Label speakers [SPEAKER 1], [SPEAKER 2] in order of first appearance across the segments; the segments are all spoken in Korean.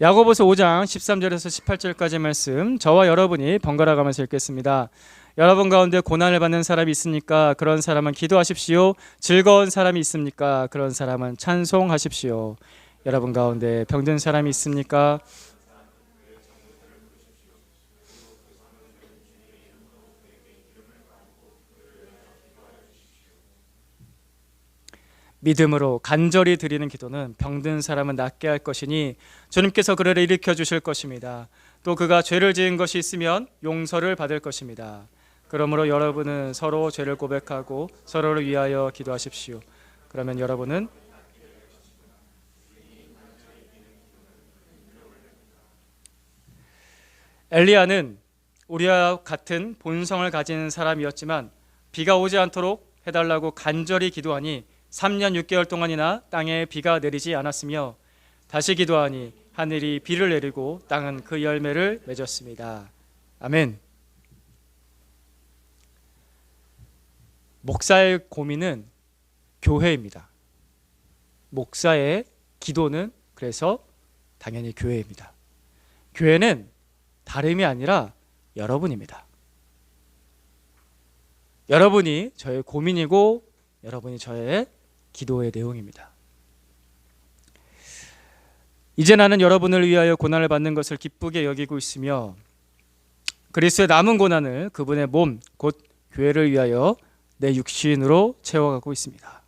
[SPEAKER 1] 야고보서 5장 13절에서 18절까지 말씀 저와 여러분이 번갈아 가면서 읽겠습니다. 여러분 가운데 고난을 받는 사람이 있습니까? 그런 사람은 기도하십시오. 즐거운 사람이 있습니까? 그런 사람은 찬송하십시오. 여러분 가운데 병든 사람이 있습니까? 믿음으로 간절히 드리는 기도는 병든 사람은 낫게 할 것이니 주님께서 그를 일으켜 주실 것입니다. 또 그가 죄를 지은 것이 있으면 용서를 받을 것입니다. 그러므로 여러분은 서로 죄를 고백하고 서로를 위하여 기도하십시오. 그러면 여러분은 엘리야는 우리와 같은 본성을 가진 사람이었지만 비가 오지 않도록 해달라고 간절히 기도하니 3년 6개월 동안이나 땅에 비가 내리지 않았으며 다시 기도하니 하늘이 비를 내리고 땅은 그 열매를 맺었습니다. 아멘. 목사의 고민은 교회입니다. 목사의 기도는 그래서 당연히 교회입니다. 교회는 다름이 아니라 여러분입니다. 여러분이 저의 고민이고 여러분이 저의 기도의 내용입니다. 이제 나는 여러분을 위하여 고난을 받는 것을 기쁘게 여기고 있으며 그리스도의 남은 고난을 그분의 몸 곧 교회를 위하여 내 육신으로 채워가고 있습니다.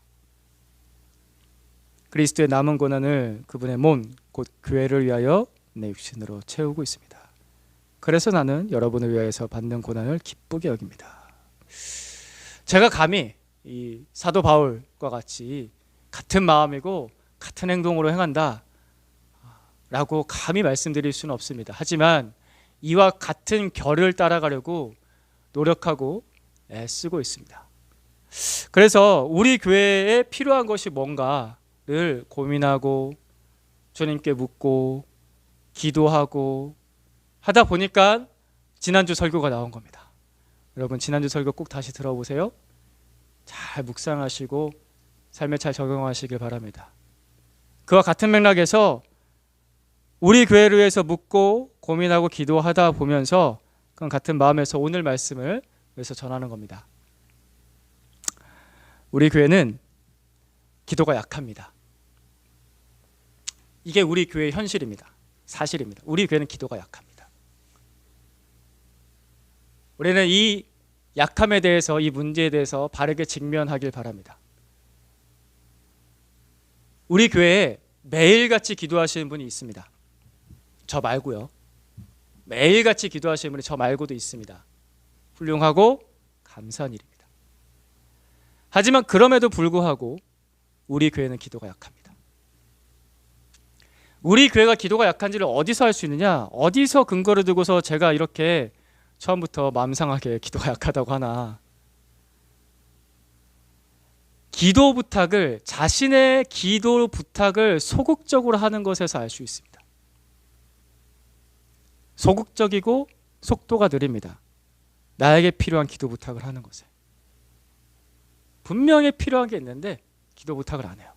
[SPEAKER 1] 그리스도의 남은 고난을 그분의 몸 곧 교회를 위하여 내 육신으로 채우고 있습니다. 그래서 나는 여러분을 위하여서 받는 고난을 기쁘게 여깁니다. 제가 감히 이 사도 바울과 같이 같은 마음이고 같은 행동으로 행한다 라고 감히 말씀드릴 수는 없습니다. 하지만 이와 같은 결을 따라가려고 노력하고 애쓰고 있습니다. 그래서 우리 교회에 필요한 것이 뭔가를 고민하고 주님께 묻고 기도하고 하다 보니까 지난주 설교가 나온 겁니다. 여러분 지난주 설교 꼭 다시 들어보세요. 잘 묵상하시고 삶에 잘 적용하시길 바랍니다. 그와 같은 맥락에서 우리 교회를 위해서 묻고 고민하고 기도하다 보면서 그건 같은 마음에서 오늘 말씀을 위해서 전하는 겁니다. 우리 교회는 기도가 약합니다. 이게 우리 교회의 현실입니다. 사실입니다. 우리 교회는 기도가 약합니다. 우리는 이 약함에 대해서 이 문제에 대해서 바르게 직면하길 바랍니다. 우리 교회에 매일같이 기도하시는 분이 있습니다. 저 말고요. 매일같이 기도하시는 분이 저 말고도 있습니다. 훌륭하고 감사한 일입니다. 하지만 그럼에도 불구하고 우리 교회는 기도가 약합니다. 우리 교회가 기도가 약한지를 어디서 알 수 있느냐? 어디서 근거를 두고서 제가 이렇게 처음부터 마음 상하게 기도가 약하다고 하나. 기도 부탁을 자신의 기도 부탁을 소극적으로 하는 것에서 알 수 있습니다. 소극적이고 속도가 느립니다. 나에게 필요한 기도 부탁을 하는 것에. 분명히 필요한 게 있는데 기도 부탁을 안 해요.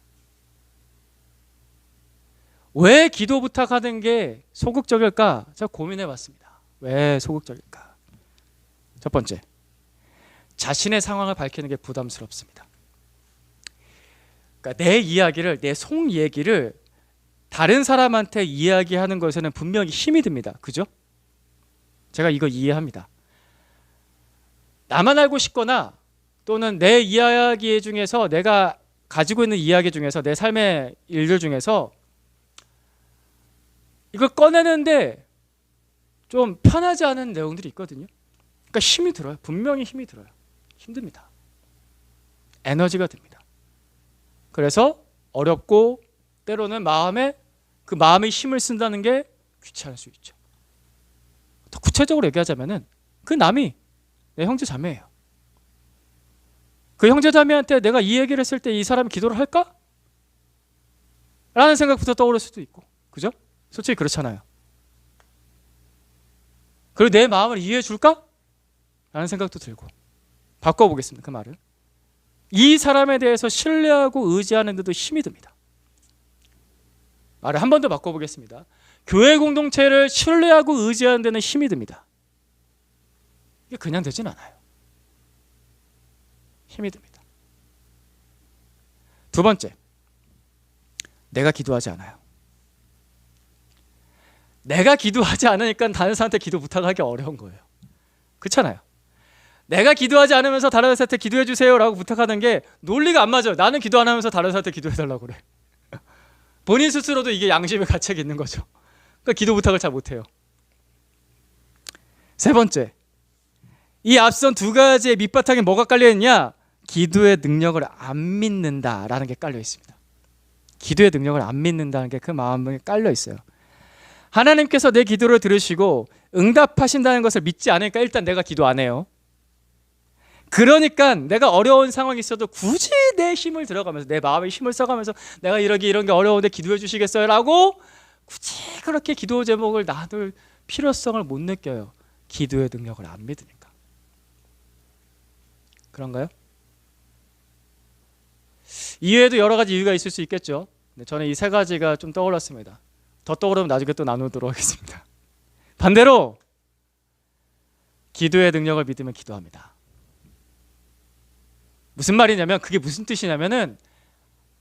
[SPEAKER 1] 왜 기도 부탁하는 게 소극적일까? 제가 고민해 봤습니다. 왜 소극적일까? 첫 번째, 자신의 상황을 밝히는 게 부담스럽습니다. 그러니까 내 이야기를, 내 속 얘기를 다른 사람한테 이야기하는 것에는 분명히 힘이 듭니다. 그죠? 제가 이거 이해합니다. 나만 알고 싶거나 또는 내 이야기 중에서 내가 가지고 있는 이야기 중에서 내 삶의 일들 중에서 이걸 꺼내는데 좀 편하지 않은 내용들이 있거든요. 그러니까 힘이 들어요. 분명히 힘이 들어요. 힘듭니다. 에너지가 듭니다. 그래서 어렵고 때로는 그 마음의 힘을 쓴다는 게 귀찮을 수 있죠. 더 구체적으로 얘기하자면은 그 남이 내 형제 자매예요. 그 형제 자매한테 내가 이 얘기를 했을 때 이 사람이 기도를 할까? 라는 생각부터 떠오를 수도 있고, 그죠? 솔직히 그렇잖아요. 그리고 내 마음을 이해해 줄까? 라는 생각도 들고. 바꿔보겠습니다. 그 말을. 이 사람에 대해서 신뢰하고 의지하는 데도 힘이 듭니다. 말을 한 번 더 바꿔보겠습니다. 교회 공동체를 신뢰하고 의지하는 데는 힘이 듭니다. 이게 그냥 되진 않아요. 힘이 듭니다. 두 번째, 내가 기도하지 않아요. 내가 기도하지 않으니까 다른 사람한테 기도 부탁하기 어려운 거예요. 그렇잖아요. 내가 기도하지 않으면서 다른 사람한테 기도해 주세요 라고 부탁하는 게 논리가 안 맞아요. 나는 기도 안 하면서 다른 사람한테 기도해 달라고 그래. 본인 스스로도 이게 양심의 가책이 있는 거죠. 그러니까 기도 부탁을 잘 못해요. 세 번째, 이 앞선 두 가지의 밑바탕에 뭐가 깔려있냐? 기도의 능력을 안 믿는다라는 게 깔려 있습니다. 기도의 능력을 안 믿는다는 게 그 마음에 깔려 있어요. 하나님께서 내 기도를 들으시고 응답하신다는 것을 믿지 않으니까 일단 내가 기도 안 해요. 그러니까 내가 어려운 상황이 있어도 굳이 내 힘을 들어가면서 내 마음에 힘을 써가면서 내가 이런 게 어려운데 기도해 주시겠어요? 라고 굳이 그렇게 기도 제목을 놔둘 필요성을 못 느껴요. 기도의 능력을 안 믿으니까. 그런가요? 이외에도 여러 가지 이유가 있을 수 있겠죠. 저는 이 세 가지가 좀 떠올랐습니다. 더 떠오르면 나중에 또 나누도록 하겠습니다. 반대로 기도의 능력을 믿으면 기도합니다. 무슨 말이냐면 그게 무슨 뜻이냐면은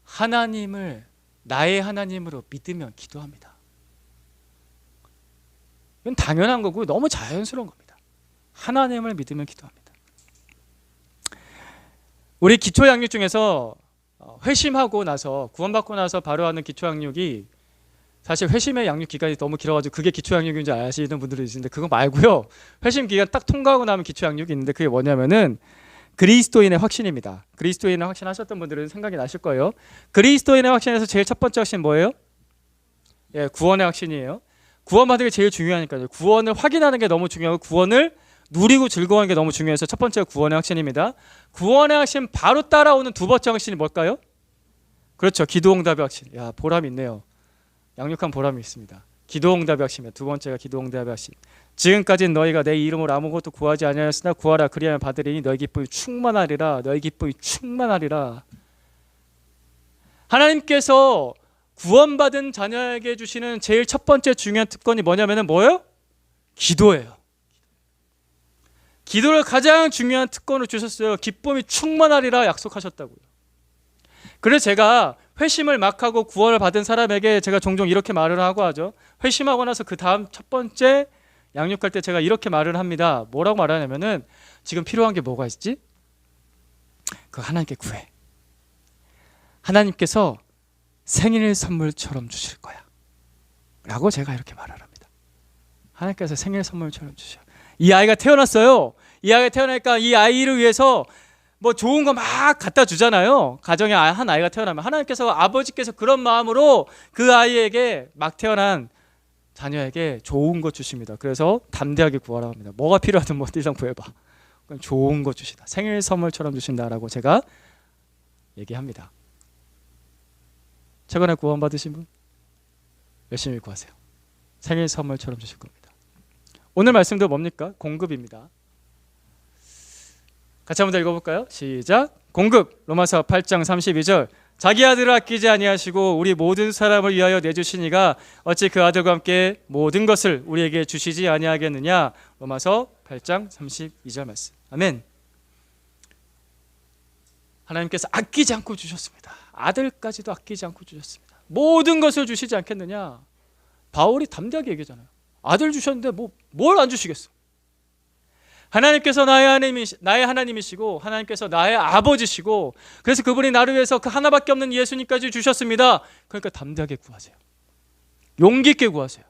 [SPEAKER 1] 하나님을 나의 하나님으로 믿으면 기도합니다. 이건 당연한 거고 너무 자연스러운 겁니다. 하나님을 믿으면 기도합니다. 우리 기초 양육 중에서 회심하고 나서 구원받고 나서 바로 하는 기초 양육이 사실 회심의 양육 기간이 너무 길어가지고 그게 기초 양육인지 아시는 분들이 있는데 그거 말고요. 회심 기간 딱 통과하고 나면 기초 양육이 있는데 그게 뭐냐면은 그리스도인의 확신입니다. 그리스도인의 확신 하셨던 분들은 생각이 나실 거예요. 그리스도인의 확신에서 제일 첫 번째 확신 뭐예요? 예, 구원의 확신이에요. 구원받는 게 제일 중요하니까요. 구원을 확인하는 게 너무 중요하고 구원을 누리고 즐거워하는 게 너무 중요해서 첫 번째가 구원의 확신입니다. 구원의 확신 바로 따라오는 두 번째 확신이 뭘까요? 그렇죠. 기도응답의 확신. 야, 보람이 있네요. 양육한 보람이 있습니다. 기도응답의 확신입니다. 두 번째가 기도응답의 확신. 지금까지는 너희가 내 이름으로 아무것도 구하지 아니하였으나 구하라 그리하면 받으리니 너희 기쁨이 충만하리라. 너희 기쁨이 충만하리라. 하나님께서 구원받은 자녀에게 주시는 제일 첫 번째 중요한 특권이 뭐냐면은 뭐예요? 기도예요. 기도를 가장 중요한 특권을 주셨어요. 기쁨이 충만하리라 약속하셨다고요. 그래서 제가 회심을 막 하고 구원을 받은 사람에게 제가 종종 이렇게 말을 하고 하죠. 회심하고 나서 그 다음 첫 번째 양육할 때 제가 이렇게 말을 합니다. 뭐라고 말하냐면은 지금 필요한 게 뭐가 있지? 그거 하나님께 구해. 하나님께서 생일 선물처럼 주실 거야 라고 제가 이렇게 말을 합니다. 하나님께서 생일 선물처럼 주셔. 이 아이가 태어났어요. 이 아이가 태어나니까 이 아이를 위해서 뭐 좋은 거 막 갖다 주잖아요. 가정에 한 아이가 태어나면 하나님께서 아버지께서 그런 마음으로 그 아이에게 막 태어난 자녀에게 좋은 거 주십니다. 그래서 담대하게 구하라고 합니다. 뭐가 필요하든 뭐 일단 구해봐. 그럼 좋은 거 주시다. 생일 선물처럼 주신다라고 제가 얘기합니다. 최근에 구원 받으신 분 열심히 구하세요. 생일 선물처럼 주실 겁니다. 오늘 말씀도 뭡니까? 공급입니다. 같이 한번 더 읽어볼까요? 시작. 공급. 로마서 8장 32절. 자기 아들을 아끼지 아니하시고 우리 모든 사람을 위하여 내주시니가 어찌 그 아들과 함께 모든 것을 우리에게 주시지 아니하겠느냐. 로마서 8장 32절 말씀. 아멘. 하나님께서 아끼지 않고 주셨습니다. 아들까지도 아끼지 않고 주셨습니다. 모든 것을 주시지 않겠느냐. 바울이 담대하게 얘기하잖아요. 아들 주셨는데 뭘 안 주시겠어. 하나님께서 나의 하나님이시고 하나님께서 나의 아버지시고 그래서 그분이 나를 위해서 그 하나밖에 없는 예수님까지 주셨습니다. 그러니까 담대하게 구하세요. 용기 있게 구하세요.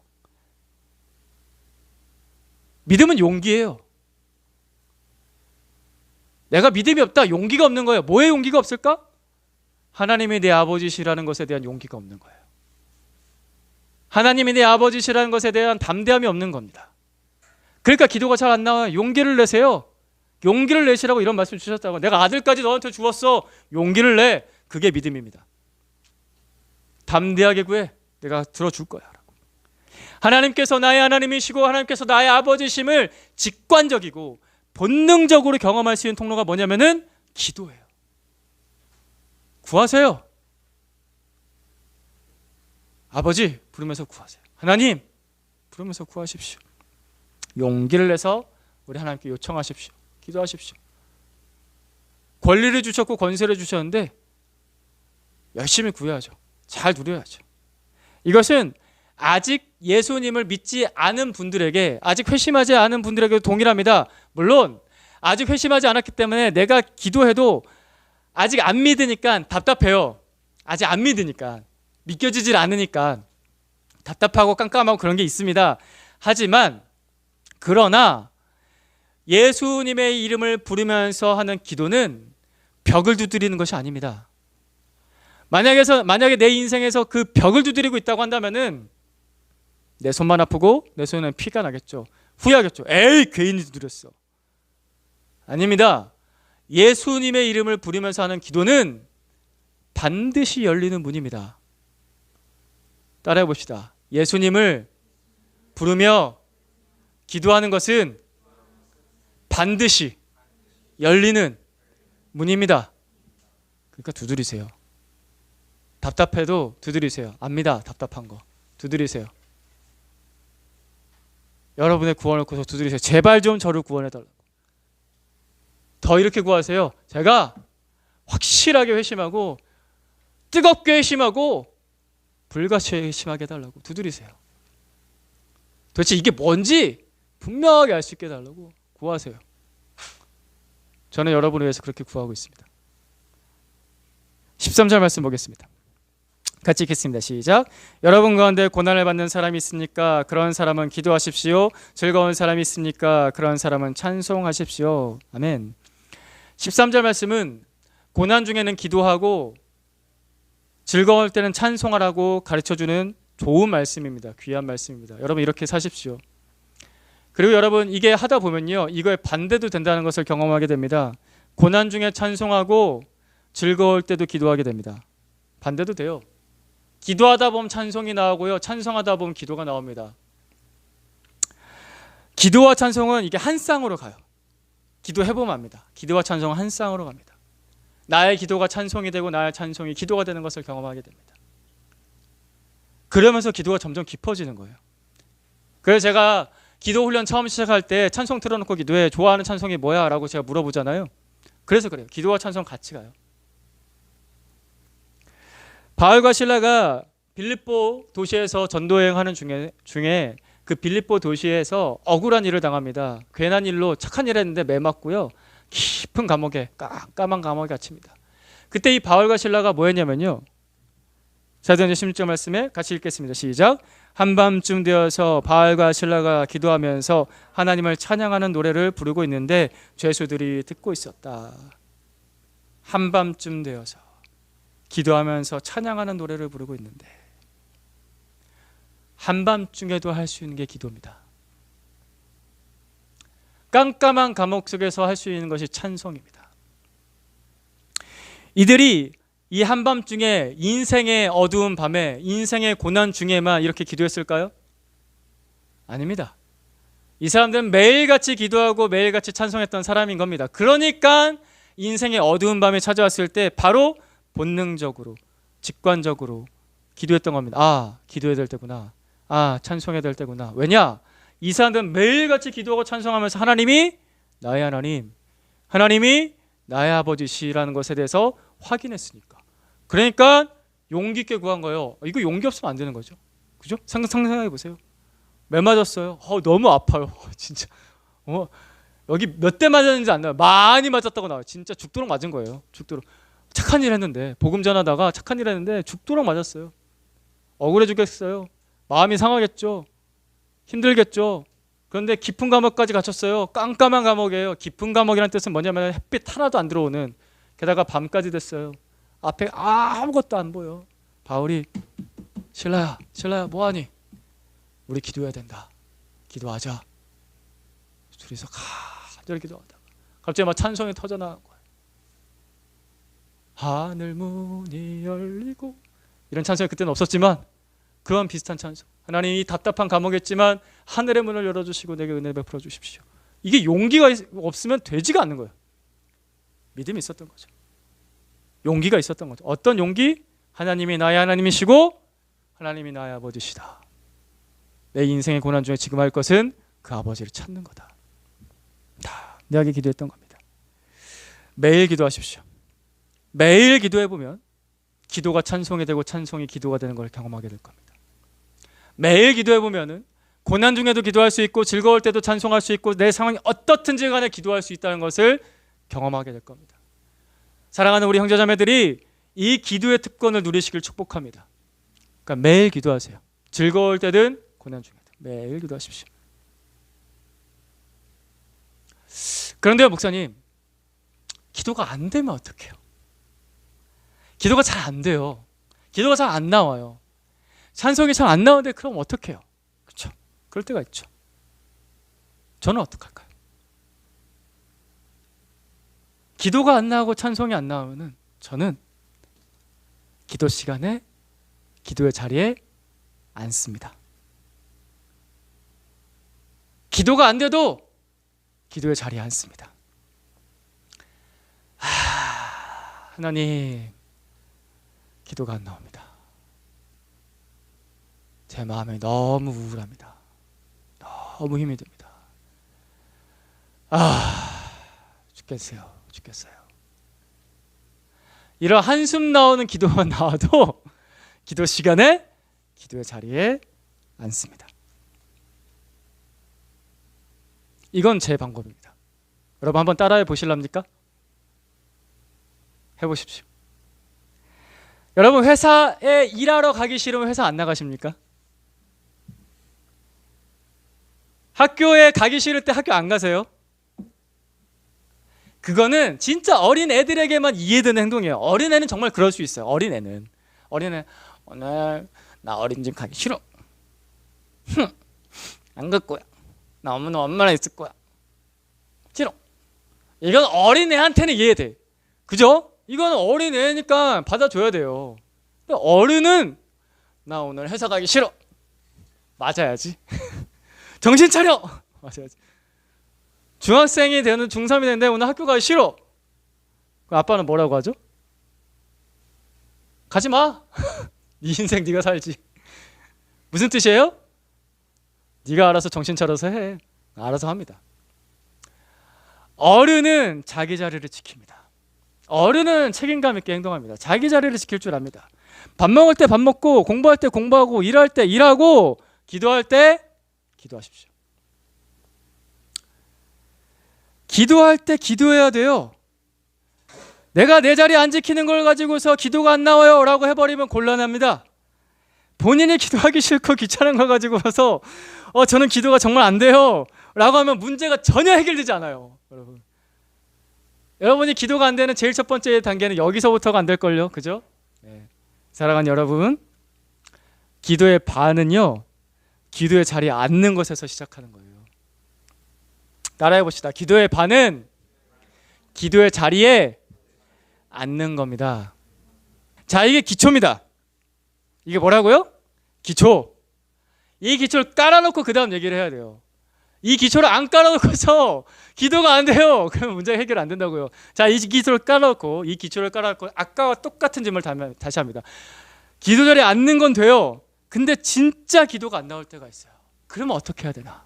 [SPEAKER 1] 믿음은 용기예요. 내가 믿음이 없다. 용기가 없는 거예요. 뭐에 용기가 없을까? 하나님이 내 아버지시라는 것에 대한 용기가 없는 거예요. 하나님이 내 아버지시라는 것에 대한 담대함이 없는 겁니다. 그러니까 기도가 잘 안 나와요. 용기를 내세요. 용기를 내시라고 이런 말씀 주셨다고. 내가 아들까지 너한테 주었어. 용기를 내. 그게 믿음입니다. 담대하게 구해. 내가 들어줄 거야. 하나님께서 나의 하나님이시고 하나님께서 나의 아버지심을 직관적이고 본능적으로 경험할 수 있는 통로가 뭐냐면은 기도예요. 구하세요. 아버지 부르면서 구하세요. 하나님 부르면서 구하십시오. 용기를 내서 우리 하나님께 요청하십시오. 기도하십시오. 권리를 주셨고 권세를 주셨는데 열심히 구해야죠. 잘 누려야죠. 이것은 아직 예수님을 믿지 않은 분들에게, 아직 회심하지 않은 분들에게도 동일합니다. 물론 아직 회심하지 않았기 때문에 내가 기도해도 아직 안 믿으니까 답답해요. 아직 안 믿으니까, 믿겨지질 않으니까 답답하고 깜깜하고 그런 게 있습니다. 하지만 그러나 예수님의 이름을 부르면서 하는 기도는 벽을 두드리는 것이 아닙니다. 만약에 내 인생에서 그 벽을 두드리고 있다고 한다면은 내 손만 아프고 내 손에는 피가 나겠죠. 후회하겠죠. 에이, 괜히 두드렸어. 아닙니다. 예수님의 이름을 부르면서 하는 기도는 반드시 열리는 문입니다. 따라해 봅시다. 예수님을 부르며 기도하는 것은 반드시 열리는 문입니다. 그러니까 두드리세요. 답답해도 두드리세요. 압니다. 답답한 거. 두드리세요. 여러분의 구원을 구해서 두드리세요. 제발 좀 저를 구원해달라고. 더 이렇게 구하세요. 제가 확실하게 회심하고 뜨겁게 회심하고 불같이 회심하게 해달라고 두드리세요. 도대체 이게 뭔지 분명하게 알 수 있게 해달라고 구하세요. 저는 여러분을 위해서 그렇게 구하고 있습니다. 13절 말씀 보겠습니다. 같이 읽겠습니다. 시작. 여러분 가운데 고난을 받는 사람이 있습니까? 그런 사람은 기도하십시오. 즐거운 사람이 있습니까? 그런 사람은 찬송하십시오. 아멘. 13절 말씀은 고난 중에는 기도하고 즐거울 때는 찬송하라고 가르쳐주는 좋은 말씀입니다. 귀한 말씀입니다. 여러분 이렇게 사십시오. 그리고 여러분 이게 하다 보면요, 이거에 반대도 된다는 것을 경험하게 됩니다. 고난 중에 찬송하고 즐거울 때도 기도하게 됩니다. 반대도 돼요. 기도하다 보면 찬송이 나오고요, 찬송하다 보면 기도가 나옵니다. 기도와 찬송은 이게 한 쌍으로 가요. 기도해보면 압니다. 기도와 찬송은 한 쌍으로 갑니다. 나의 기도가 찬송이 되고 나의 찬송이 기도가 되는 것을 경험하게 됩니다. 그러면서 기도가 점점 깊어지는 거예요. 그래서 제가 기도 훈련 처음 시작할 때 찬송 틀어놓고 기도해. 좋아하는 찬송이 뭐야? 라고 제가 물어보잖아요. 그래서 그래요. 기도와 찬송 같이 가요. 바울과 실라가 빌립보 도시에서 전도여행하는 중에 그 빌립보 도시에서 억울한 일을 당합니다. 괜한 일로 착한 일 했는데 매 맞고요, 깊은 감옥에, 깜깜한 감옥에 갇힙니다. 그때 이 바울과 실라가 뭐 했냐면요, 사도행전 16절 말씀에 같이 읽겠습니다. 시작. 한밤쯤 되어서 바울과 실라가 기도하면서 하나님을 찬양하는 노래를 부르고 있는데 죄수들이 듣고 있었다. 한밤쯤 되어서 기도하면서 찬양하는 노래를 부르고 있는데, 한밤중에도 할 수 있는 게 기도입니다. 깜깜한 감옥 속에서 할 수 있는 것이 찬송입니다. 이들이 이 한밤중에, 인생의 어두운 밤에, 인생의 고난 중에만 이렇게 기도했을까요? 아닙니다. 이 사람들은 매일같이 기도하고 매일같이 찬송했던 사람인 겁니다. 그러니까 인생의 어두운 밤에 찾아왔을 때 바로 본능적으로, 직관적으로 기도했던 겁니다. 아, 기도해야 될 때구나. 아, 찬송해야 될 때구나. 왜냐? 이 사람들은 매일같이 기도하고 찬송하면서 하나님이 나의 하나님, 하나님이 나의 아버지시라는 것에 대해서 확인했으니까. 그러니까 용기 있게 구한 거예요. 이거 용기 없으면 안 되는 거죠. 그죠? 상상해 보세요. 매 맞았어요. 너무 아파요. 진짜. 여기 몇 대 맞았는지 안 나와요. 많이 맞았다고 나와요. 진짜 죽도록 맞은 거예요. 죽도록. 착한 일 했는데, 복음 전하다가 착한 일 했는데 죽도록 맞았어요. 억울해 죽겠어요. 마음이 상하겠죠. 힘들겠죠. 그런데 깊은 감옥까지 갇혔어요. 깜깜한 감옥이에요. 깊은 감옥이라는 뜻은 뭐냐면 햇빛 하나도 안 들어오는, 게다가 밤까지 됐어요. 앞에 아무것도 안 보여. 바울이 실라야 뭐하니? 우리 기도해야 된다. 기도하자. 둘이서 간절히 기도하다가 갑자기 막 찬송이 터져나간 거예요. 하늘 문이 열리고, 이런 찬송이 그때는 없었지만 그런 비슷한 찬송. 하나님이 답답한 감옥이었지만 하늘의 문을 열어주시고 내게 은혜 베풀어 주십시오. 이게 용기가 없으면 되지가 않는 거예요. 믿음이 있었던 거죠. 용기가 있었던 거죠. 어떤 용기? 하나님이 나의 하나님이시고 하나님이 나의 아버지시다. 내 인생의 고난 중에 지금 할 것은 그 아버지를 찾는 거다. 다 내가 기도했던 겁니다. 매일 기도하십시오. 매일 기도해보면 기도가 찬송이 되고 찬송이 기도가 되는 걸 경험하게 될 겁니다. 매일 기도해보면 고난 중에도 기도할 수 있고 즐거울 때도 찬송할 수 있고 내 상황이 어떻든지 간에 기도할 수 있다는 것을 경험하게 될 겁니다. 사랑하는 우리 형제자매들이 이 기도의 특권을 누리시길 축복합니다. 그러니까 매일 기도하세요. 즐거울 때든 고난 중에도 매일 기도하십시오. 그런데요, 목사님, 기도가 안 되면 어떡해요? 기도가 잘 안 돼요. 기도가 잘 안 나와요. 찬송이 잘 안 나오는데 그럼 어떡해요? 그렇죠? 그럴 때가 있죠. 저는 어떡할까요? 기도가 안 나오고 찬송이 안 나오면은 저는 기도 시간에 기도의 자리에 앉습니다. 기도가 안 돼도 기도의 자리에 앉습니다. 하나님, 기도가 안 나옵니다. 제 마음이 너무 우울합니다. 너무 힘이 듭니다. 죽겠어요. 이런 한숨 나오는 기도만 나와도 기도 시간에 기도의 자리에 앉습니다. 이건 제 방법입니다. 여러분 한번 따라해 보실랍니까? 해보십시오. 여러분 회사에 일하러 가기 싫으면 회사 안 나가십니까? 학교에 가기 싫을 때 학교 안 가세요? 그거는 진짜 어린 애들에게만 이해되는 행동이에요. 어린애는 정말 그럴 수 있어요. 어린애 오늘 나 어린이집 가기 싫어. 안 갈 거야. 나 오늘 엄마랑 있을 거야. 싫어. 이건 어린애한테는 이해돼. 그죠? 이건 어린애니까 받아줘야 돼요. 근데 어른은 나 오늘 회사 가기 싫어. 맞아야지. 정신 차려. 맞아야지. 중학생이 되는 중3이 되는데 오늘 학교 가기 싫어. 그럼 아빠는 뭐라고 하죠? 가지 마. 네 인생 네가 살지. 무슨 뜻이에요? 네가 알아서 정신 차려서 해. 알아서 합니다. 어른은 자기 자리를 지킵니다. 어른은 책임감 있게 행동합니다. 자기 자리를 지킬 줄 압니다. 밥 먹을 때 밥 먹고 공부할 때 공부하고 일할 때 일하고 기도할 때 기도하십시오. 기도할 때 기도해야 돼요. 내가 내 자리 안 지키는 걸 가지고서 기도가 안 나와요 라고 해버리면 곤란합니다. 본인이 기도하기 싫고 귀찮은 걸 가지고서 저는 기도가 정말 안 돼요 라고 하면 문제가 전혀 해결되지 않아요. 여러분이 기도가 안 되는 제일 첫 번째 단계는 여기서부터가 안 될걸요. 그죠? 네. 사랑하는 여러분, 기도의 반은요, 기도의 자리에 앉는 것에서 시작하는 거예요. 따라해 봅시다. 기도의 반은 기도의 자리에 앉는 겁니다. 자, 이게 기초입니다. 이게 뭐라고요? 기초. 이 기초를 깔아놓고 그 다음 얘기를 해야 돼요. 이 기초를 안 깔아놓고서 기도가 안 돼요. 그러면 문제가 해결 안 된다고요. 자, 이 기초를 깔아놓고 아까와 똑같은 질문을 다시 합니다. 기도 자리에 앉는 건 돼요. 근데 진짜 기도가 안 나올 때가 있어요. 그러면 어떻게 해야 되나?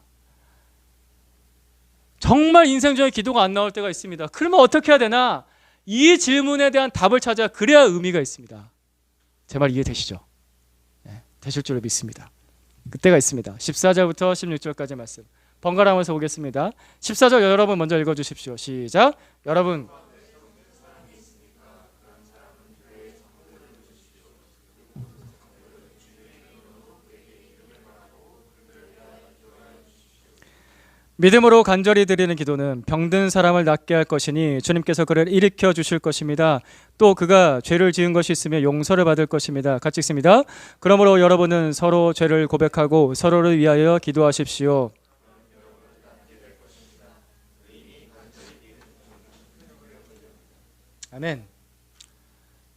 [SPEAKER 1] 정말 인생 중에 기도가 안 나올 때가 있습니다. 그러면 어떻게 해야 되나? 이 질문에 대한 답을 찾아야 그래야 의미가 있습니다. 제 말 이해되시죠? 네, 되실 줄로 믿습니다. 그때가 있습니다. 14절부터 16절까지 말씀 번갈아가면서 보겠습니다. 14절 여러분 먼저 읽어주십시오. 시작. 여러분 믿음으로 간절히 드리는 기도는 병든 사람을 낫게 할 것이니 주님께서 그를 일으켜 주실 것입니다. 또 그가 죄를 지은 것이 있으면 용서를 받을 것입니다. 같이 읽습니다. 그러므로 여러분은 서로 죄를 고백하고 서로를 위하여 기도하십시오. 아멘.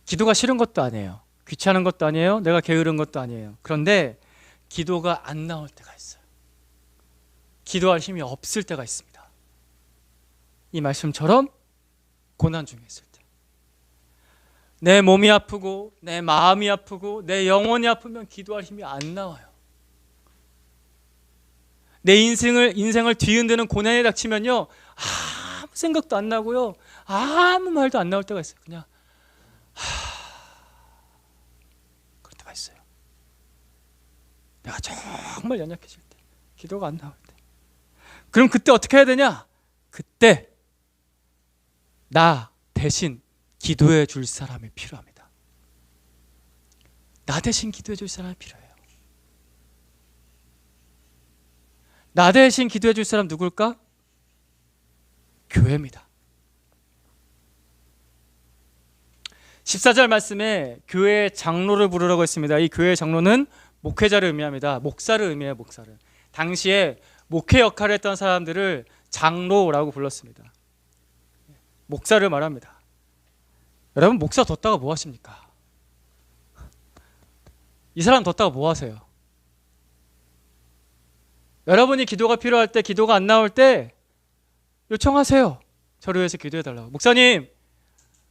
[SPEAKER 1] 기도가 싫은 것도 아니에요. 귀찮은 것도 아니에요. 내가 게으른 것도 아니에요. 그런데 기도가 안 나올 때가 있어요. 기도할 힘이 없을 때가 있습니다. 이 말씀처럼 고난 중에 있을 때, 내 몸이 아프고 내 마음이 아프고 내 영혼이 아프면 기도할 힘이 안 나와요. 내 인생을 뒤흔드는 고난이 닥치면요, 아무 생각도 안 나고요, 아무 말도 안 나올 때가 있어요. 그냥 그럴 때가 있어요. 내가 정말 연약해질 때, 기도가 안 나올 때. 그럼 그때 어떻게 해야 되냐? 그때 나 대신 기도해 줄 사람이 필요합니다. 나 대신 기도해 줄 사람이 필요해요. 나 대신 기도해 줄 사람 누굴까? 교회입니다. 14절 말씀에 교회 장로를 부르라고 했습니다. 이 교회 장로는 목회자를 의미합니다. 목사를 의미해요. 목사를. 당시에 목회 역할을 했던 사람들을 장로라고 불렀습니다. 목사를 말합니다. 여러분, 목사 뒀다가 뭐 하십니까? 이 사람 뒀다가 뭐 하세요? 여러분이 기도가 필요할 때, 기도가 안 나올 때 요청하세요. 저를 위해서 기도해달라고. 목사님,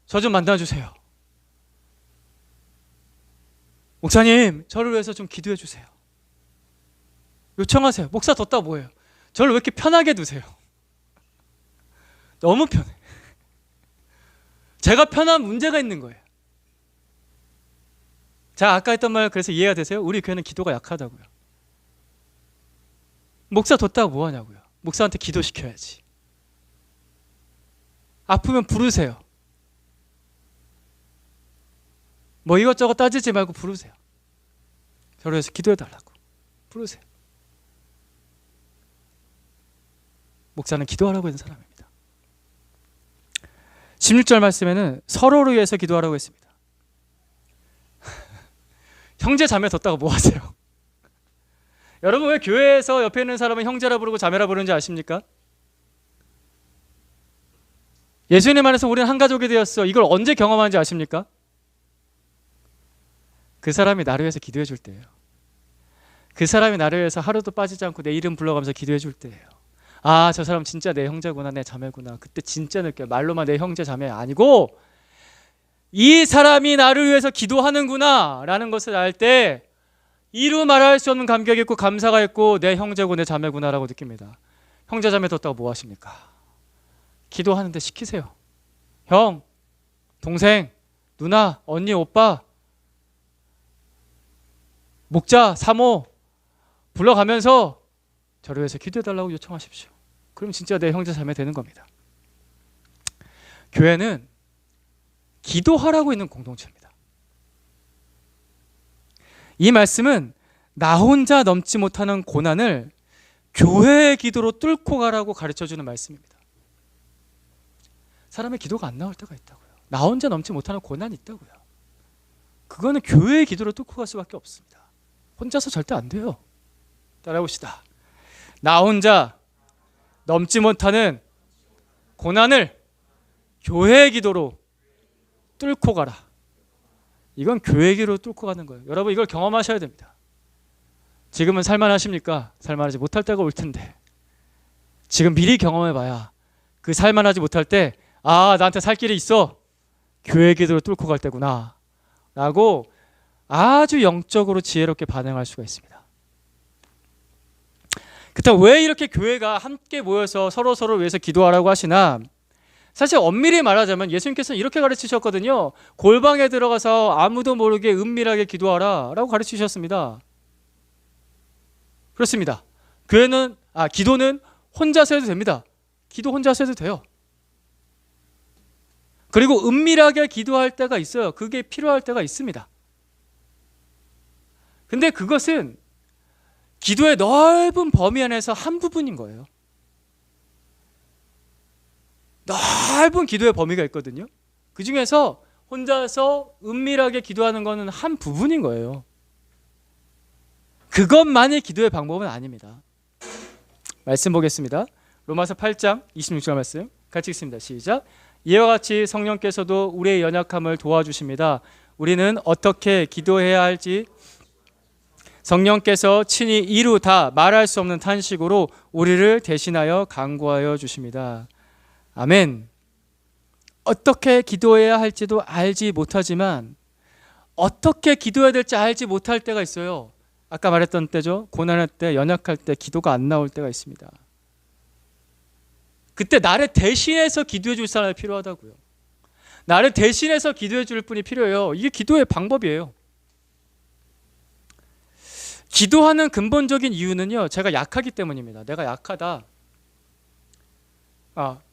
[SPEAKER 1] 저 좀 만나주세요. 목사님, 저를 위해서 좀 기도해 주세요. 요청하세요. 목사 뒀다 뭐예요? 저를 왜 이렇게 편하게 두세요? 너무 편해. 제가 편한 문제가 있는 거예요. 자, 아까 했던 말 그래서 이해가 되세요? 우리 교회는 기도가 약하다고요. 목사 뒀다가 뭐 하냐고요? 목사한테 기도시켜야지. 아프면 부르세요. 뭐 이것저것 따지지 말고 부르세요. 저를 위해서 기도해달라고 부르세요. 목사는 기도하라고 했는 사람입니다. 16절 말씀에는 서로를 위해서 기도하라고 했습니다. 형제 자매 뒀다가 뭐 하세요? 여러분, 왜 교회에서 옆에 있는 사람은 형제라 부르고 자매라 부르는지 아십니까? 예수님 안에서 우리는 한 가족이 되었어. 이걸 언제 경험하는지 아십니까? 그 사람이 나를 위해서 기도해 줄 때예요. 그 사람이 나를 위해서 하루도 빠지지 않고 내 이름 불러가면서 기도해 줄 때예요. 아, 저 사람 진짜 내 형제구나, 내 자매구나. 그때 진짜 느껴요. 말로만 내 형제 자매 아니고 이 사람이 나를 위해서 기도하는구나 라는 것을 알 때 이루 말할 수 없는 감격이 있고 감사가 있고 내 형제고 내 자매구나 라고 느낍니다. 형제 자매 뒀다고 뭐 하십니까? 기도하는데 시키세요. 형, 동생, 누나, 언니, 오빠, 목자, 사모 불러가면서 저를 위해서 기도해달라고 요청하십시오. 그럼 진짜 내 형제 자매 되는 겁니다. 교회는 기도하라고 있는 공동체입니다. 이 말씀은 나 혼자 넘지 못하는 고난을 교회의 기도로 뚫고 가라고 가르쳐주는 말씀입니다. 사람의 기도가 안 나올 때가 있다고요. 나 혼자 넘지 못하는 고난이 있다고요. 그거는 교회의 기도로 뚫고 갈 수밖에 없습니다. 혼자서 절대 안 돼요. 따라해봅시다. 나 혼자 넘지 못하는 고난을 교회의 기도로 뚫고 가라. 이건 교회의 기도로 뚫고 가는 거예요. 여러분, 이걸 경험하셔야 됩니다. 지금은 살만하십니까? 살만하지 못할 때가 올 텐데 지금 미리 경험해봐야 그 살만하지 못할 때 아, 나한테 살 길이 있어. 교회의 기도로 뚫고 갈 때구나 라고 아주 영적으로 지혜롭게 반응할 수가 있습니다. 그렇다면 왜 이렇게 교회가 함께 모여서 서로를 위해서 기도하라고 하시나? 사실 엄밀히 말하자면 예수님께서는 이렇게 가르치셨거든요. 골방에 들어가서 아무도 모르게 은밀하게 기도하라 라고 가르치셨습니다. 그렇습니다. 기도는 혼자서 해도 됩니다. 기도 혼자서 해도 돼요. 그리고 은밀하게 기도할 때가 있어요. 그게 필요할 때가 있습니다. 근데 그것은 기도의 넓은 범위 안에서 한 부분인 거예요. 넓은 기도의 범위가 있거든요. 그 중에서 혼자서 은밀하게 기도하는 것은 한 부분인 거예요. 그것만이 기도의 방법은 아닙니다. 말씀 보겠습니다. 로마서 8장 26절 말씀 같이 읽습니다. 시작. 이와 같이 성령께서도 우리의 연약함을 도와주십니다. 우리는 어떻게 기도해야 할지 성령께서 친히 이루 다 말할 수 없는 탄식으로 우리를 대신하여 간구하여 주십니다. 아멘. 어떻게 기도해야 할지도 알지 못하지만 어떻게 기도해야 될지 알지 못할 때가 있어요. 아까 말했던 때죠. 고난할 때, 연약할 때 기도가 안 나올 때가 있습니다. 그때 나를 대신해서 기도해 줄 사람이 필요하다고요. 나를 대신해서 기도해 줄 분이 필요해요. 이게 기도의 방법이에요. 기도하는 근본적인 이유는요, 제가 약하기 때문입니다. 내가 약하다.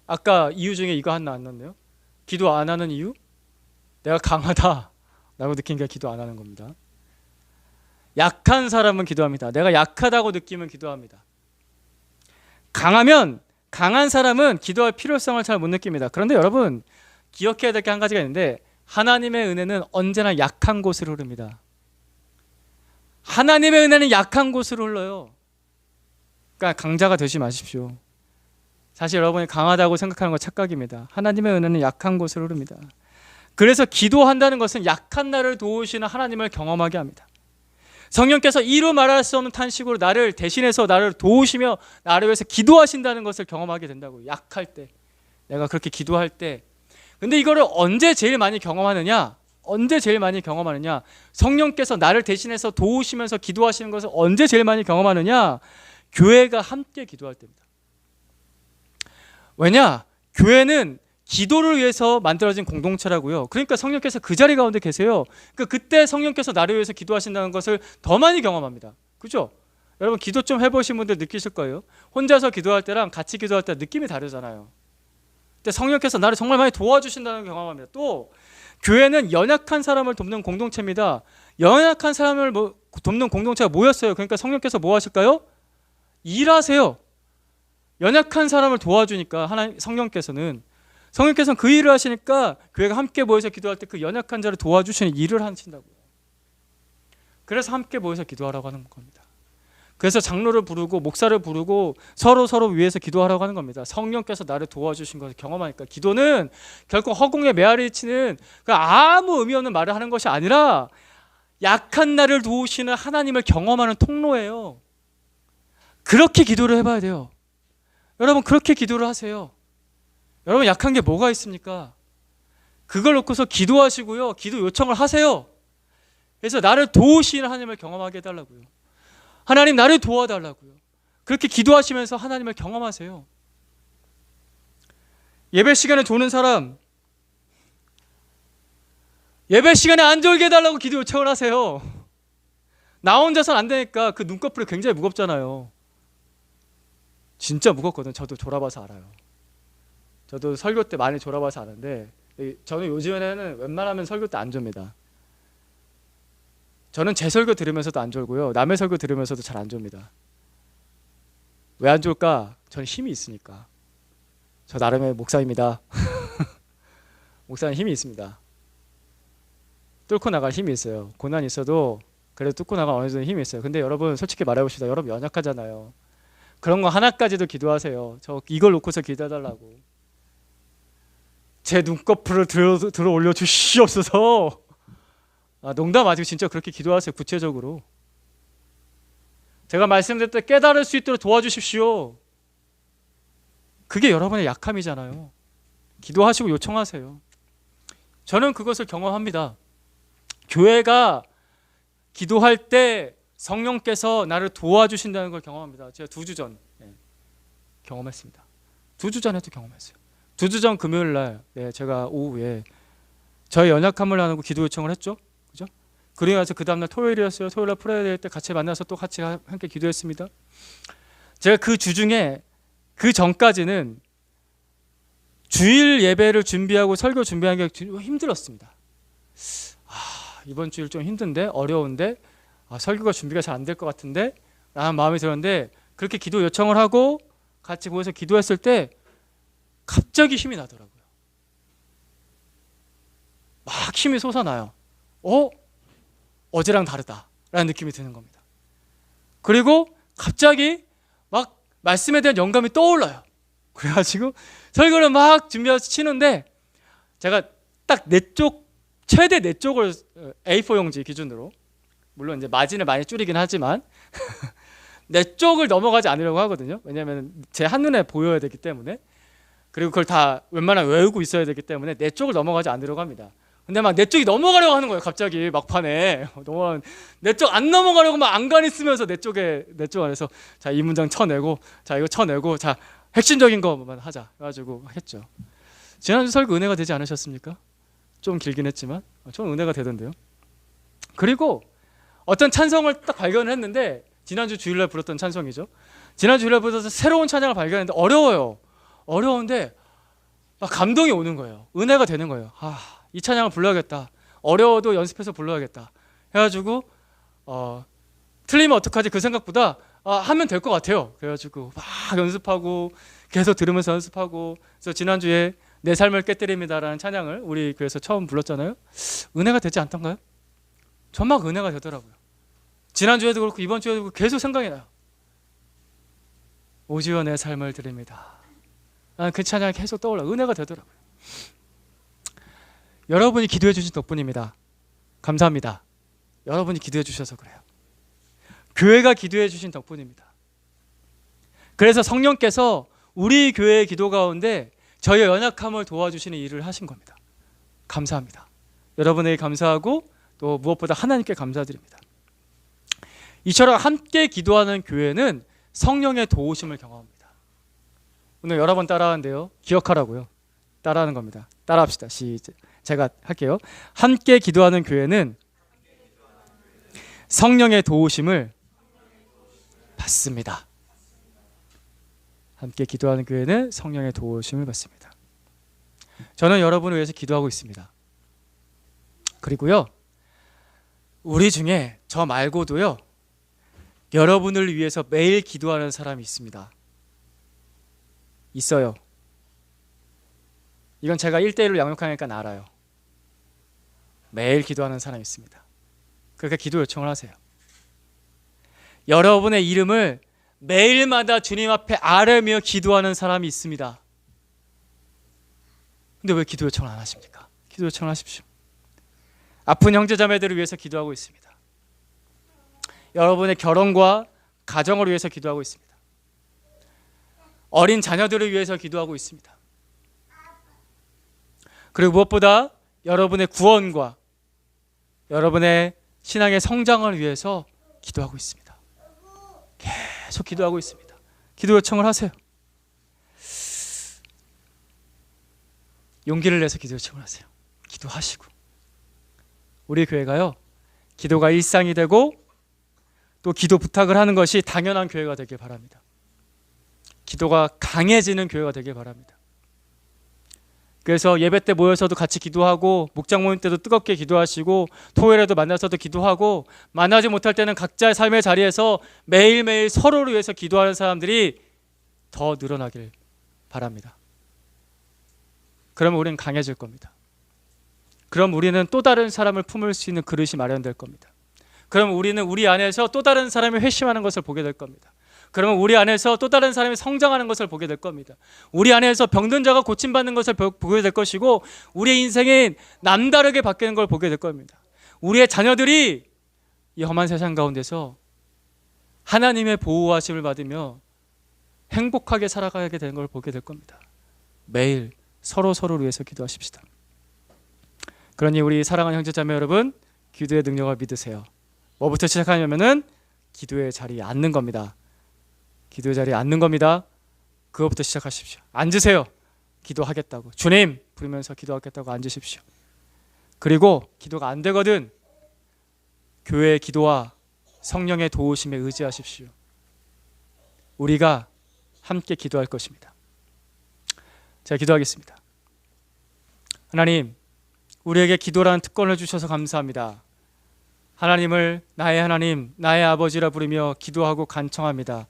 [SPEAKER 1] 아까 이유 중에 이거 하나 안 넣었네요. 기도 안 하는 이유? 내가 강하다 라고 느낀 게 기도 안 하는 겁니다. 약한 사람은 기도합니다. 내가 약하다고 느끼면 기도합니다. 강한 사람은 기도할 필요성을 잘 못 느낍니다. 그런데 여러분, 기억해야 될 게 한 가지가 있는데, 하나님의 은혜는 언제나 약한 곳으로 흐릅니다. 하나님의 은혜는 약한 곳으로 흘러요. 그러니까 강자가 되지 마십시오. 사실 여러분이 강하다고 생각하는 건 착각입니다. 하나님의 은혜는 약한 곳으로 흐릅니다. 그래서 기도한다는 것은 약한 나를 도우시는 하나님을 경험하게 합니다. 성령께서 이루 말할 수 없는 탄식으로 나를 대신해서 나를 도우시며 나를 위해서 기도하신다는 것을 경험하게 된다고요. 약할 때, 내가 그렇게 기도할 때. 근데 이거를 언제 제일 많이 경험하느냐? 성령께서 나를 대신해서 도우시면서 기도하시는 것을 언제 제일 많이 경험하느냐? 교회가 함께 기도할 때입니다. 왜냐? 교회는 기도를 위해서 만들어진 공동체라고요. 그러니까 성령께서 그 자리 가운데 계세요. 그때 성령께서 나를 위해서 기도하신다는 것을 더 많이 경험합니다. 그죠? 여러분 기도 좀 해보신 분들 느끼실 거예요. 혼자서 기도할 때랑 같이 기도할 때 느낌이 다르잖아요. 근데 성령께서 나를 정말 많이 도와주신다는 걸 경험합니다. 또 교회는 연약한 사람을 돕는 공동체입니다. 연약한 사람을 돕는 공동체가 뭐였어요? 그러니까 성령께서 뭐 하실까요? 일하세요. 연약한 사람을 도와주니까 성령께서는 그 일을 하시니까 교회가 함께 모여서 기도할 때 그 연약한 자를 도와주시는 일을 하신다고요. 그래서 함께 모여서 기도하라고 하는 겁니다. 그래서 장로를 부르고 목사를 부르고 서로 위해서 기도하라고 하는 겁니다. 성령께서 나를 도와주신 것을 경험하니까. 기도는 결코 허공에 메아리 치는 아무 의미 없는 말을 하는 것이 아니라 약한 나를 도우시는 하나님을 경험하는 통로예요. 그렇게 기도를 해봐야 돼요. 여러분 그렇게 기도를 하세요. 여러분 약한 게 뭐가 있습니까? 그걸 놓고서 기도하시고요. 기도 요청을 하세요. 그래서 나를 도우시는 하나님을 경험하게 해달라고요. 하나님 나를 도와달라고요. 그렇게 기도하시면서 하나님을 경험하세요. 예배 시간에 조는 사람, 예배 시간에 안 졸게 해달라고 기도 요청을 하세요. 나 혼자서는 안 되니까 그 눈꺼풀이 굉장히 무겁잖아요. 진짜 무겁거든. 저도 졸아봐서 알아요. 저도 설교 때 많이 졸아봐서 아는데, 저는 요즘에는 웬만하면 설교 때 안 졸립니다. 저는 제 설교 들으면서도 안 졸고요. 남의 설교 들으면서도 잘 안 졸립니다. 왜 안 졸까? 저는 힘이 있으니까. 저 나름의 목사입니다. 목사는 힘이 있습니다. 뚫고 나갈 힘이 있어요. 고난이 있어도 그래도 뚫고 나갈 어느 정도 힘이 있어요. 근데 여러분 솔직히 말해봅시다. 여러분 연약하잖아요. 그런 거 하나까지도 기도하세요. 저 이걸 놓고서 기도해달라고. 제 눈꺼풀을 들어 올려 주시옵소서. 농담 아니고 진짜 그렇게 기도하세요. 구체적으로. 제가 말씀드릴 때 깨달을 수 있도록 도와주십시오. 그게 여러분의 약함이잖아요. 기도하시고 요청하세요. 저는 그것을 경험합니다. 교회가 기도할 때 성령께서 나를 도와주신다는 걸 경험합니다. 제가 2주 전 경험했습니다. 2주 전에도 경험했어요. 2주 전 금요일 날 제가 오후에 저의 연약함을 나누고 기도 요청을 했죠. 그죠? 그리고 나서 그 다음날 토요일이었어요. 토요일 날 프레이어 될 때 같이 만나서 또 같이 함께 기도했습니다. 제가 그 주 중에 그 전까지는 주일 예배를 준비하고 설교 준비하는 게 힘들었습니다. 이번 주일 좀 힘든데, 어려운데, 설교가 준비가 잘 안 될 것 같은데 라는 마음이 들었는데, 그렇게 기도 요청을 하고 같이 모여서 기도했을 때 갑자기 힘이 나더라고요. 막 힘이 솟아나요. 어제랑 다르다라는 느낌이 드는 겁니다. 그리고 갑자기 막 말씀에 대한 영감이 떠올라요. 그래가지고 설교를 막 준비해서 치는데, 제가 딱 최대 4쪽을 A4 용지 기준으로, 물론 이제 마진을 많이 줄이긴 하지만 4쪽을 넘어가지 않으려고 하거든요. 왜냐하면 제 한눈에 보여야 되기 때문에, 그리고 그걸 다 웬만하면 외우고 있어야 되기 때문에 4쪽을 넘어가지 않으려고 합니다. 근데 막 내 쪽이 넘어가려고 하는 거예요. 갑자기 막판에 내 쪽 안 넘어가려고 막 안간히 쓰면서 내 쪽 안에서 자, 이 문장 쳐내고, 자, 이거 쳐내고, 자, 핵심적인 거만 하자 해가지고 했죠. 지난주 설교 은혜가 되지 않으셨습니까? 좀 길긴 했지만 저는 은혜가 되던데요. 그리고 어떤 찬송을 딱 발견을 했는데, 지난주 주일날 부르던 찬송이죠. 지난주 주일날 부르던 새로운 찬양을 발견했는데 어려운데 막 감동이 오는 거예요. 은혜가 되는 거예요. 이 찬양을 불러야겠다. 어려워도 연습해서 불러야겠다 해가지고 틀리면 어떡하지 그 생각보다 하면 될 것 같아요. 그래가지고 막 연습하고 계속 들으면서 연습하고, 그래서 지난주에 내 삶을 깨뜨립니다라는 찬양을 우리 교회에서 처음 불렀잖아요. 은혜가 되지 않던가요? 정말 은혜가 되더라고요. 지난주에도 그렇고 이번 주에도 그렇고 계속 생각이 나요. 오지어 내 삶을 드립니다. 나는 그 찬양이 계속 떠올라. 은혜가 되더라고요. 여러분이 기도해 주신 덕분입니다. 감사합니다. 여러분이 기도해 주셔서 그래요. 교회가 기도해 주신 덕분입니다. 그래서 성령께서 우리 교회의 기도 가운데 저희의 연약함을 도와주시는 일을 하신 겁니다. 감사합니다. 여러분에게 감사하고 또 무엇보다 하나님께 감사드립니다. 이처럼 함께 기도하는 교회는 성령의 도우심을 경험합니다. 오늘 여러 번 따라하는데요. 기억하라고요. 따라하는 겁니다. 따라합시다. 시작. 제가 할게요. 함께 기도하는 교회는 성령의 도우심을 받습니다. 함께 기도하는 교회는 성령의 도우심을 받습니다. 저는 여러분을 위해서 기도하고 있습니다. 그리고요, 우리 중에 저 말고도요, 여러분을 위해서 매일 기도하는 사람이 있습니다. 있어요. 이건 제가 1대1로 양육하니까 알아요. 매일 기도하는 사람이 있습니다. 그러니까 기도 요청을 하세요. 여러분의 이름을 매일마다 주님 앞에 아뢰며 기도하는 사람이 있습니다. 근데 왜 기도 요청을 안 하십니까? 기도 요청을 하십시오. 아픈 형제자매들을 위해서 기도하고 있습니다. 여러분의 결혼과 가정을 위해서 기도하고 있습니다. 어린 자녀들을 위해서 기도하고 있습니다. 그리고 무엇보다 여러분의 구원과 여러분의 신앙의 성장을 위해서 기도하고 있습니다. 계속 기도하고 있습니다. 기도 요청을 하세요. 용기를 내서 기도 요청을 하세요. 기도하시고. 우리 교회가요, 기도가 일상이 되고 또 기도 부탁을 하는 것이 당연한 교회가 되길 바랍니다. 기도가 강해지는 교회가 되길 바랍니다. 그래서 예배 때 모여서도 같이 기도하고, 목장 모임 때도 뜨겁게 기도하시고, 토요일에도 만나서도 기도하고, 만나지 못할 때는 각자의 삶의 자리에서 매일매일 서로를 위해서 기도하는 사람들이 더 늘어나길 바랍니다. 그러면 우리는 강해질 겁니다. 그럼 우리는 또 다른 사람을 품을 수 있는 그릇이 마련될 겁니다. 그럼 우리는 우리 안에서 또 다른 사람이 회심하는 것을 보게 될 겁니다. 그러면 우리 안에서 또 다른 사람이 성장하는 것을 보게 될 겁니다. 우리 안에서 병든 자가 고침받는 것을 보게 될 것이고, 우리의 인생이 남다르게 바뀌는 걸 보게 될 겁니다. 우리의 자녀들이 이 험한 세상 가운데서 하나님의 보호하심을 받으며 행복하게 살아가게 되는 걸 보게 될 겁니다. 매일 서로를 위해서 기도하십시다. 그러니 우리 사랑하는 형제자매 여러분, 기도의 능력을 믿으세요. 뭐부터 시작하냐면은 기도의 자리에 앉는 겁니다. 기도의 자리에 앉는 겁니다. 그것부터 시작하십시오. 앉으세요. 기도하겠다고. 주님 부르면서 기도하겠다고 앉으십시오. 그리고 기도가 안 되거든 교회의 기도와 성령의 도우심에 의지하십시오. 우리가 함께 기도할 것입니다. 제가 기도하겠습니다. 하나님, 우리에게 기도라는 특권을 주셔서 감사합니다. 하나님을 나의 하나님, 나의 아버지라 부르며 기도하고 간청합니다.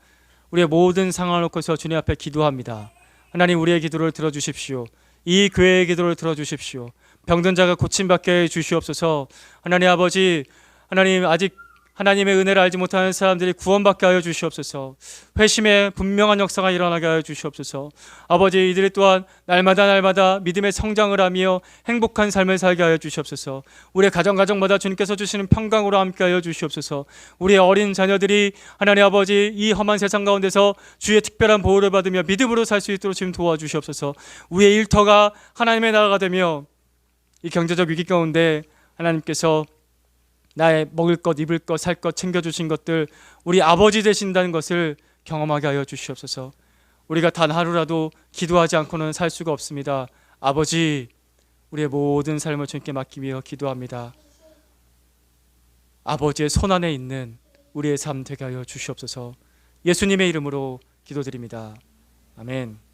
[SPEAKER 1] 우리의 모든 상황을 놓고서 주님 앞에 기도합니다. 하나님, 우리의 기도를 들어주십시오. 이 교회의 기도를 들어주십시오. 병든 자가 고침받게 해주시옵소서. 하나님 아버지, 하나님 아직 하나님의 은혜를 알지 못하는 사람들이 구원받게 하여 주시옵소서. 회심의 분명한 역사가 일어나게 하여 주시옵소서. 아버지, 이들이 또한 날마다 믿음의 성장을 하며 행복한 삶을 살게 하여 주시옵소서. 우리의 가정마다 주님께서 주시는 평강으로 함께 하여 주시옵소서. 우리의 어린 자녀들이 하나님 아버지 이 험한 세상 가운데서 주의 특별한 보호를 받으며 믿음으로 살 수 있도록 주님 도와주시옵소서. 우리의 일터가 하나님의 나라가 되며 이 경제적 위기 가운데 하나님께서 나의 먹을 것, 입을 것, 살 것 챙겨주신 것들, 우리 아버지 되신다는 것을 경험하게 하여 주시옵소서. 우리가 단 하루라도 기도하지 않고는 살 수가 없습니다. 아버지, 우리의 모든 삶을 주님께 맡기며 기도합니다. 아버지의 손안에 있는 우리의 삶 되게 하여 주시옵소서. 예수님의 이름으로 기도드립니다. 아멘.